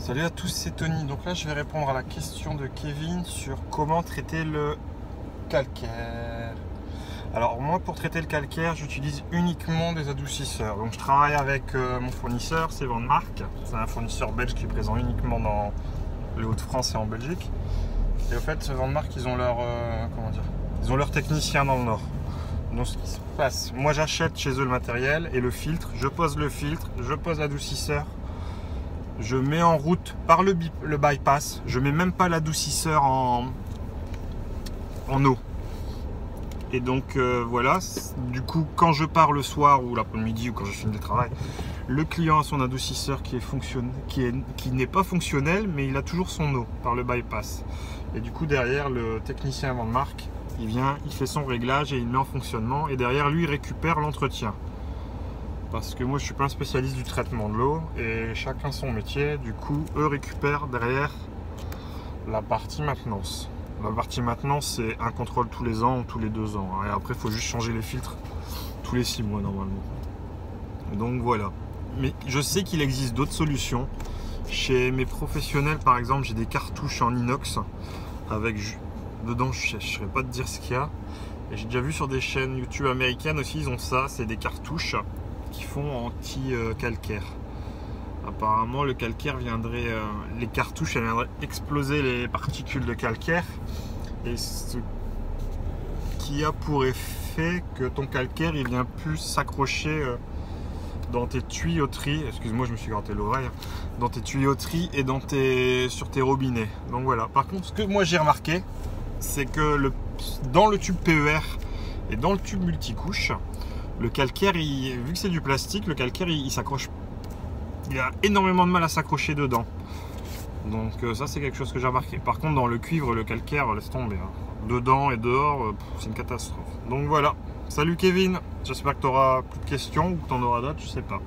Salut à tous, c'est Tony. Donc là, je vais répondre à la question de Kevin sur comment traiter le calcaire. Alors moi, pour traiter le calcaire, j'utilise uniquement des adoucisseurs. Donc je travaille avec mon fournisseur, c'est Van Mark. C'est un fournisseur belge qui est présent uniquement dans les Hauts-de-France et en Belgique. Et au fait, Van Mark, ils ont leur technicien dans le Nord. Donc ce qui se passe, moi j'achète chez eux le matériel et le filtre. Je pose le filtre, je pose l'adoucisseur. Je mets en route par le bypass. Je mets même pas l'adoucisseur en eau. Et donc voilà. Du coup, quand je pars le soir ou l'après-midi ou quand je finis le travail, le client a son adoucisseur qui n'est pas fonctionnel, mais il a toujours son eau par le bypass. Et du coup, derrière, le technicien Van Mark, il vient, il fait son réglage et il met en fonctionnement. Et derrière lui, il récupère l'entretien. Parce que moi je suis pas un spécialiste du traitement de l'eau et chacun son métier, du coup eux récupèrent derrière la partie maintenance. La partie maintenance c'est un contrôle tous les ans ou tous les 2 ans et après il faut juste changer les filtres tous les 6 mois normalement. Donc voilà. Mais je sais qu'il existe d'autres solutions. Chez mes professionnels par exemple j'ai des cartouches en inox avec dedans je ne saurais pas te dire ce qu'il y a. Et j'ai déjà vu sur des chaînes YouTube américaines aussi ils ont ça, c'est des cartouches qui font anti-calcaire. Apparemment le calcaire viendrait, les cartouches elles viendraient exploser les particules de calcaire et ce qui a pour effet que ton calcaire il vient plus s'accrocher dans tes tuyauteries, excuse-moi je me suis gratté l'oreille, dans tes tuyauteries et sur tes robinets. Donc voilà, par contre ce que moi j'ai remarqué c'est que dans le tube PER et dans le tube multicouche, le calcaire, vu que c'est du plastique, le calcaire il s'accroche. Il a énormément de mal à s'accrocher dedans. Donc ça c'est quelque chose que j'ai remarqué. Par contre dans le cuivre, le calcaire, laisse tomber. Dedans et dehors, c'est une catastrophe. Donc voilà. Salut Kevin. J'espère que tu auras plus de questions ou que tu en auras d'autres, je sais pas.